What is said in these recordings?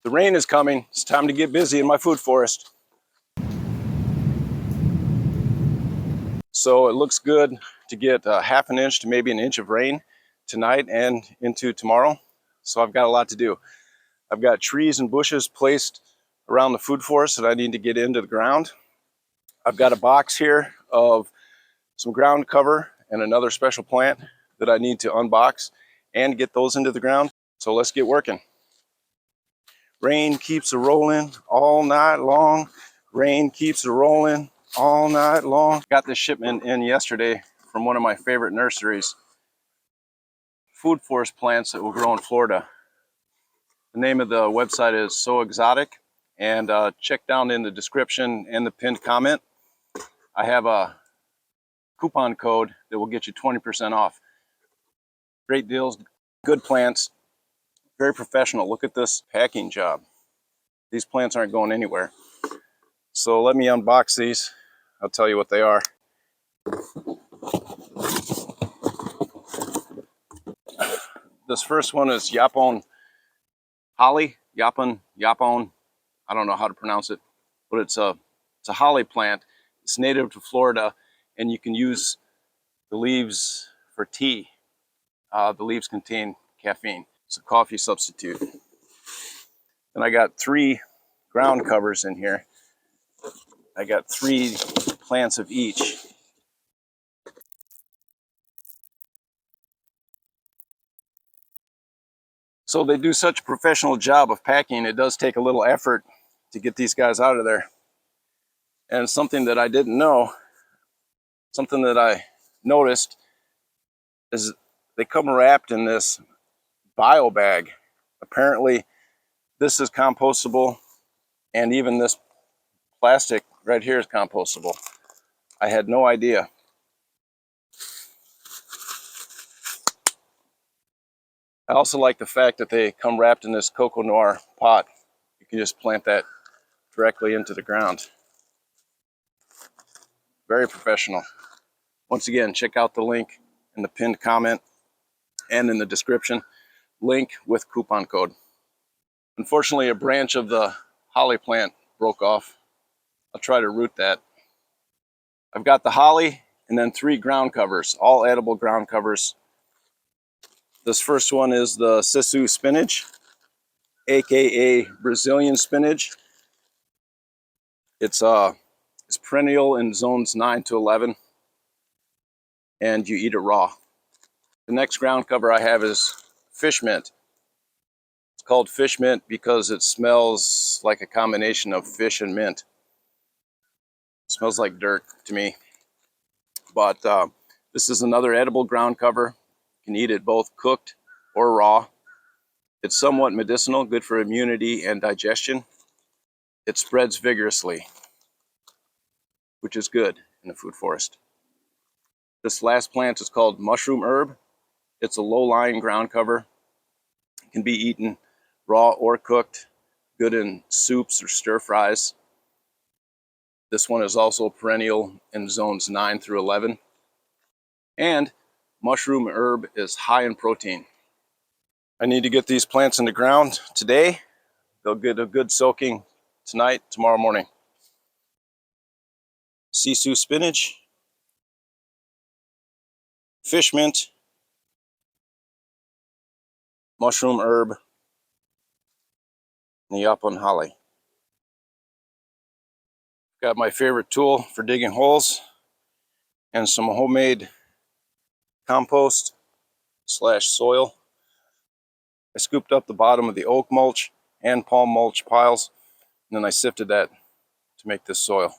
The rain is coming. It's time to get busy in my food forest. So it looks good to get half an inch to maybe an inch of rain tonight and into tomorrow. So I've got a lot to do. I've got trees and bushes placed around the food forest that I need to get into the ground. I've got a box here of some ground cover and another special plant that I need to unbox and get those into the ground. So let's get working. Rain keeps a rolling all night long. Rain keeps a rolling all night long. Got this shipment in yesterday from one of my favorite nurseries. Food forest plants that will grow in Florida. The name of the website is So Exotic, and check down in the description and the pinned comment. I have a coupon code that will get you 20% off. Great deals, good plants, very professional. Look at this packing job. These plants aren't going anywhere. So let me unbox these. I'll tell you what they are. This first one is Yaupon holly. Yaupon. I don't know how to pronounce it, but it's a holly plant. It's native to Florida, and you can use the leaves for tea. The leaves contain caffeine. It's a coffee substitute. And I got 3 ground covers in here. I got 3 plants of each. So they do such a professional job of packing. It does take a little effort to get these guys out of there. And something that I didn't know, something that I noticed, is they come wrapped in this bio bag. Apparently this is compostable, and even this plastic right here is compostable. I had no idea. I also like the fact that they come wrapped in this cocoa noir pot. You can just plant that directly into the ground. Very professional. Once again, check out the link in the pinned comment and in the description. Link with coupon code. Unfortunately, a branch of the holly plant broke off. I'll try to root that. I've got the holly and then 3 ground covers, all edible ground covers. This first one is the Sisso spinach, aka Brazilian spinach. It's perennial in zones 9 to 11, and you eat it raw. The next ground cover I have is fish mint. It's called fish mint because it smells like a combination of fish and mint. It smells like dirt to me. But this is another edible ground cover. You can eat it both cooked or raw. It's somewhat medicinal, good for immunity and digestion. It spreads vigorously, which is good in the food forest. This last plant is called mushroom herb. It's a low-lying ground cover. It can be eaten raw or cooked, good in soups or stir fries. This one is also perennial in zones 9 through 11. And mushroom herb is high in protein. I need to get these plants in the ground today. They'll get a good soaking tonight, tomorrow morning. Sisso spinach, fish mint, mushroom herb, and the Yaupon holly. Got my favorite tool for digging holes and some homemade compost / soil. I scooped up the bottom of the oak mulch and palm mulch piles, and then I sifted that to make this soil.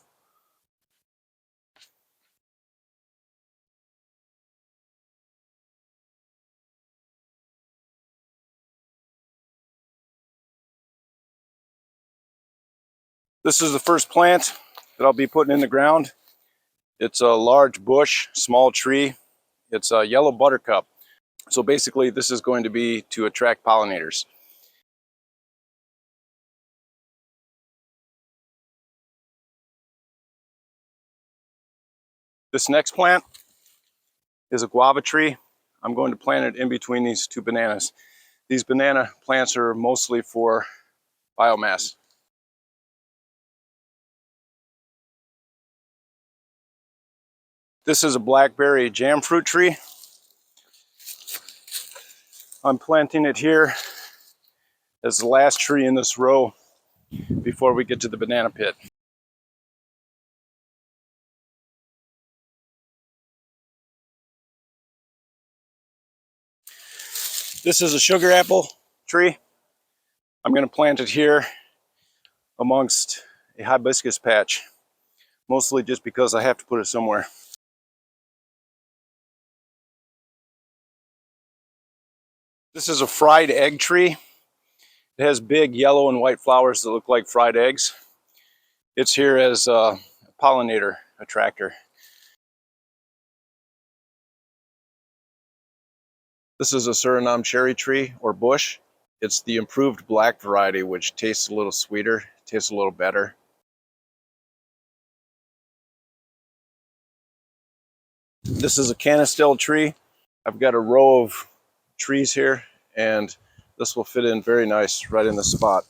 This is the first plant that I'll be putting in the ground. It's a large bush, small tree. It's a yellow buttercup. So basically this is going to be to attract pollinators. This next plant is a guava tree. I'm going to plant it in between these 2 bananas. These banana plants are mostly for biomass. This is a blackberry jam fruit tree. I'm planting it here as the last tree in this row before we get to the banana pit. This is a sugar apple tree. I'm going to plant it here amongst a hibiscus patch, mostly just because I have to put it somewhere. This is a fried egg tree. It has big yellow and white flowers that look like fried eggs. It's here as a pollinator attractor. This is a Suriname cherry tree or bush. It's the improved black variety, which tastes a little sweeter, tastes a little better. This is a Canistel tree. I've got a row of trees here, and this will fit in very nice right in the spot.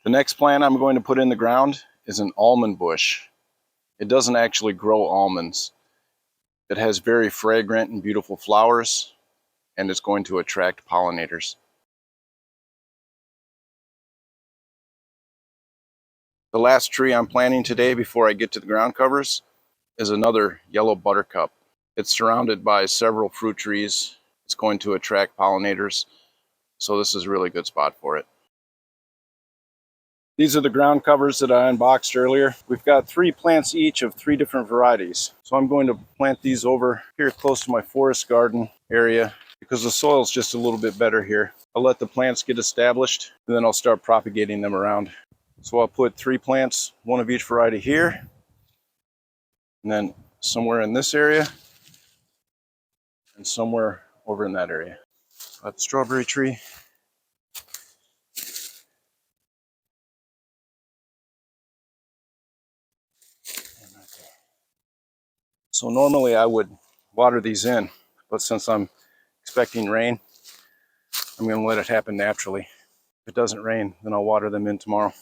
The next plant I'm going to put in the ground is an almond bush. It doesn't actually grow almonds. It has very fragrant and beautiful flowers, and it's going to attract pollinators. The last tree I'm planting today before I get to the ground covers is another yellow buttercup. It's surrounded by several fruit trees. It's going to attract pollinators, so this is a really good spot for it. These are the ground covers that I unboxed earlier. We've got 3 plants each of 3 different varieties. So I'm going to plant these over here close to my forest garden area because the soil is just a little bit better here. I'll let the plants get established and then I'll start propagating them around. So I'll put 3 plants, 1 of each variety here, and then somewhere in this area, and somewhere over in that area. Got the strawberry tree. So normally I would water these in, but since I'm expecting rain, I'm going to let it happen naturally. If it doesn't rain, then I'll water them in tomorrow.